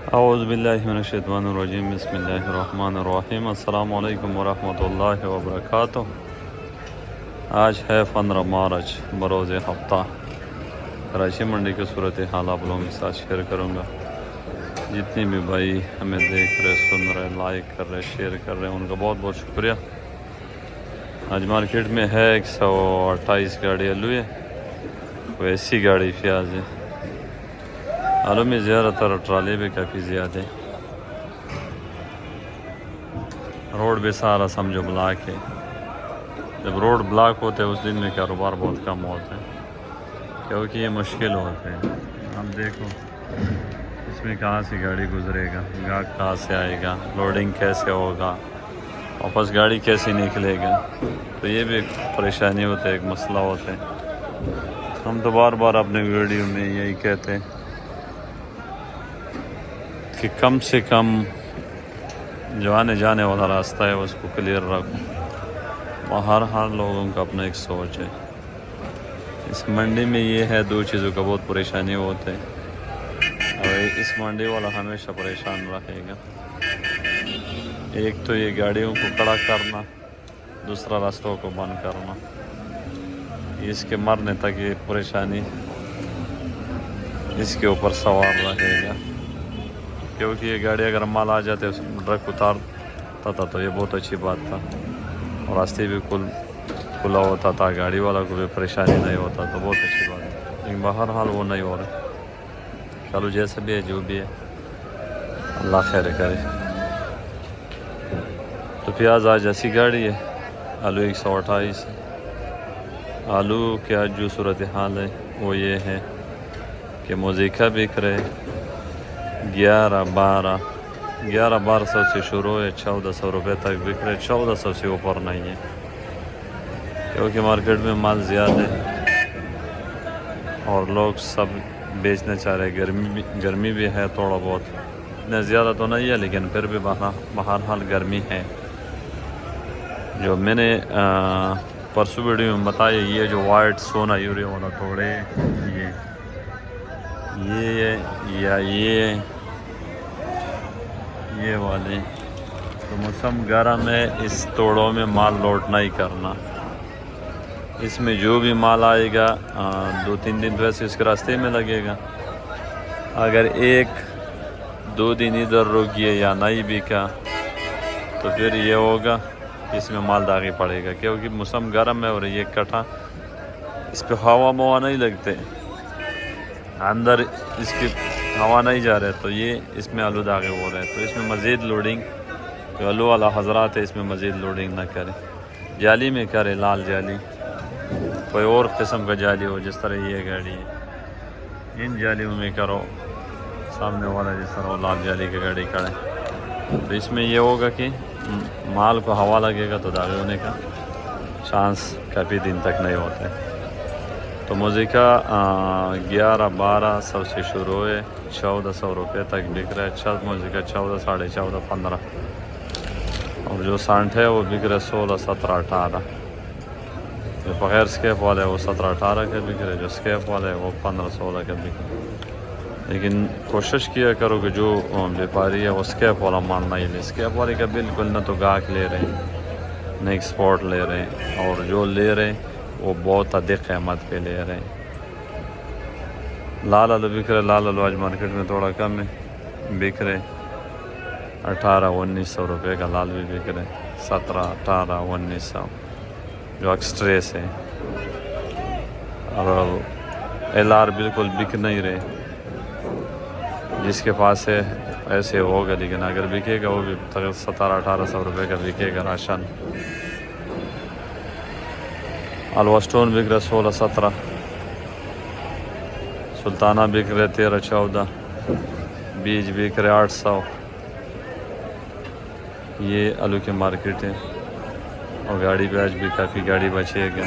اعوذ باللہ من الشیطان الرجیم، بسم اللہ الرحمن الرحیم۔ السلام علیکم ورحمۃ اللہ وبرکاتہ۔ آج ہے 15 مارچ بروز ہفتہ۔ کراچی منڈی کی صورتحال آپ لوگوں کے ساتھ شیئر کروں گا۔ جتنے بھی بھائی ہمیں دیکھ رہے، سن رہے، لائک کر رہے، شیئر کر رہے ہیں، ان کا بہت بہت شکریہ۔ آج مارکیٹ میں ہے 128 گاڑی آلو ہے، ویسی گاڑی پیاز ہے۔ آلو میں زیادہ تر ٹرالے بھی کافی زیادہ ہے، روڈ بھی سارا سمجھو بلاک ہے۔ جب روڈ بلاک ہوتے ہیں اس دن میں کاروبار بہت کم ہوتا ہے، کیونکہ یہ مشکل ہوتے ہیں۔ اب دیکھو اس میں کہاں سے گاڑی گزرے گا، گاہک کہاں سے آئے گا، لوڈنگ کیسے ہوگا، واپس گاڑی کیسے نکلے گا، تو یہ بھی ایک پریشانی ہوتا ہے، ایک مسئلہ ہوتا ہے۔ ہم تو بار بار اپنے ویڈیو میں یہی کہتے ہیں کہ کم سے کم جو آنے جانے والا راستہ ہے اس کو کلیئر رکھو۔ ہر لوگوں کا اپنا ایک سوچ ہے۔ اس منڈی میں یہ ہے، دو چیزوں کا بہت پریشانی ہوتا ہے اور اس منڈی والا ہمیشہ پریشان رہے گا۔ ایک تو یہ گاڑیوں کو کھڑا کرنا، دوسرا راستوں کو بند کرنا۔ اس کے مرنے تک یہ پریشانی اس کے اوپر سوار رہے گا، کیونکہ یہ گاڑی اگر مال آ جاتے ٹرک اتارتا تھا تو یہ بہت اچھی بات تھا، اور راستے بھی کھلا ہوتا تھا، گاڑی والا کو بھی پریشانی نہیں ہوتا، تو بہت اچھی بات ہے۔ لیکن بہرحال وہ نہیں ہو رہا۔ چلو جیسا بھی ہے، جو بھی ہے، اللہ خیر کرے۔ تو پیاز آج ایسی گاڑی ہے، آلو 128 ہے۔ آلو کی آج جو صورتحال ہے وہ یہ ہے کہ موزیکا بک رہے 1100 سے شروع ہے، 1400 روپے تک بک رہے، 1400 سے اوپر نہیں ہے، کیونکہ مارکیٹ میں مال زیادہ ہے اور لوگ سب بیچنا چاہ رہے۔ گرمی بھی ہے تھوڑا بہت، اتنا زیادہ تو نہیں ہے لیکن پھر بھی بہرحال گرمی ہے۔ جو میں نے پرسوں ویڈیو میں بتایا، یہ جو وائٹ سونا یوریا والا توڑے، یہ والے تو موسم گرم ہے، اس توڑوں میں مال لوڈ نہیں کرنا۔ اس میں جو بھی مال آئے گا 2-3 دن ویسے اس کے راستے میں لگے گا۔ اگر 1-2 دن ادھر رکیے یا نہیں بکا تو پھر یہ ہوگا کہ اس میں مال داغی پڑے گا، کیونکہ موسم گرم ہے اور یہ کٹھا اس پہ ہوا نہیں لگتے، اندر اس کی ہوا نہیں جا رہے، تو یہ اس میں آلو داغے ہو رہے ہیں۔ تو اس میں مزید لوڈنگ جو آلو والا حضرات ہے، اس میں مزید لوڈنگ نہ کرے، جالی میں کرے، لال جالی، کوئی اور قسم کا جالی ہو، جس طرح یہ گاڑی ہے ان جالیوں میں کرو۔ سامنے والا جس طرح وہ لال جالی کی گاڑی کھڑے، تو اس میں یہ ہوگا کہ مال کو ہوا لگے گا تو داغے ہونے کا چانس کافی دن تک نہیں ہوتا ہے۔ تو موزیکا 1100-1200 سے شروع ہے، 1400 روپے تک بک رہا ہے۔ اچھا موزیکا 14، 14.5، 15، اور جو سانٹ ہے وہ بک رہا ہے 16، 17، 18۔ جو بغیر اسکیپ والا ہے وہ 17، 18 کے بک رہے، جو اسکیپ والا ہے وہ 15، 16 کے بک رہے۔ لیکن کوشش کیا کرو کہ جو بیپاری ہے وہ اسکیپ والا مال نہیں لے۔ اسکیپ والے کا بالکل نہ تو گاہک لے رہے ہیں نہ ایکسپورٹ لے رہے ہیں، اور جو لے رہے ہیں وہ بہت ادھک قیمت پہ لے رہے ہیں۔ لال آلو بک رہے، لال آلو آج مارکیٹ میں تھوڑا کم ہے، بک رہے 1800-1900 روپے کا لال بھی بک رہے، 17، 18، 1900 جو ایکسٹریس ہے۔ اور ایل آر بالکل بک نہیں رہے، جس کے پاس ہے ایسے ہوگا، لیکن اگر بکے گا وہ بھی تقریباً 1700-1800 روپے کا بکے گا راشن۔ الوا اسٹون بک رہا 16، 17، سلطانہ بک رہے 13، 14، بیج بک رہے 800۔ یہ آلو کی مارکیٹ ہے، اور گاڑی پہ آج بھی کافی گاڑی بچے گا،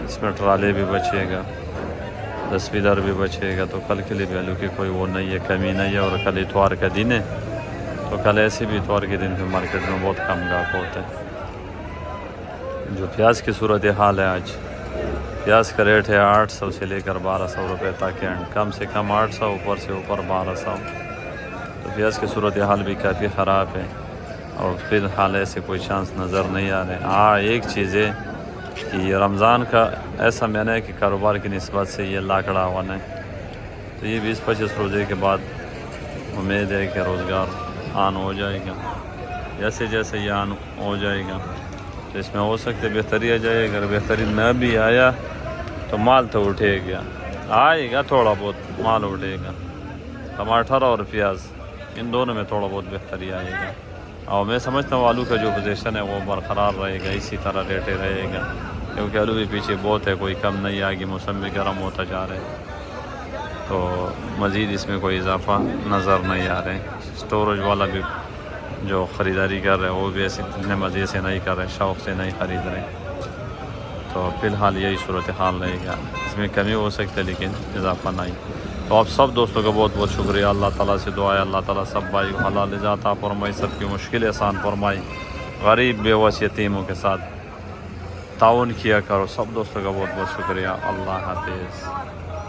اس میں ٹرالے بھی بچے گا، 10 ویلر بھی بچے گا۔ تو کل کے لیے بھی آلو کی کوئی وہ نہیں ہے، کمی نہیں ہے۔ اور کل اتوار کا دن ہے، تو کل ایسے بھی اتوار کے دن پہ مارکیٹ میں بہت کم گاہک ہوتے ہیں۔ جو پیاز کی صورتحال ہے، آج پیاز کا ریٹ ہے 800 سے لے کر 1200 روپے تک ہے، کم سے کم 800، اوپر سے اوپر 1200۔ تو تو پیاز کی صورتحال بھی کافی خراب ہے اور فی الحال ایسے کوئی چانس نظر نہیں آ رہے. ہاں ایک چیز ہے کہ یہ رمضان کا ایسا مہینہ ہے کہ کاروبار کی نسبت سے یہ لاکڑا ہوا ہے. تو یہ 20-25 روزے کے بعد امید ہے کہ روزگار آن ہو جائے گا. جیسے جیسے یہ آن ہو جائے گا تو اس میں ہو سکتے بہتری آ جائے. اگر بہتری نہ بھی آیا تو مال تو اٹھے گا, آئے گا تھوڑا بہت مال اٹھے گا. ٹماٹر اور پیاز ان دونوں میں تھوڑا بہت بہتری آئے گا. اور میں سمجھتا ہوں آلو کا جو پوزیشن ہے وہ برقرار رہے گا, اسی طرح ریٹے رہے گا, کیونکہ آلو بھی پیچھے بہت ہے, کوئی کم نہیں آئے گی. موسم بھی گرم ہوتا جا رہا ہے تو مزید اس میں کوئی اضافہ نظر نہیں آ رہے. اسٹوریج والا بھی جو خریداری کر رہے ہیں وہ بھی ایسے اتنے مزے سے نہیں کر رہے, شوق سے نہیں خرید رہے. تو فی الحال یہی صورتحال رہے گا. اس میں کمی ہو سکتی ہے لیکن اضافہ نہیں. تو آپ سب دوستوں کا بہت بہت شکریہ. اللہ تعالیٰ سے دعا ہے اللہ تعالیٰ سب بھائی کو حلال رزق عطا فرمائے, سب کی مشکل آسان فرمائے. غریب بیوس یتیموں کے ساتھ تعاون کیا کرو. سب دوستوں کا بہت بہت شکریہ. اللہ حافظ.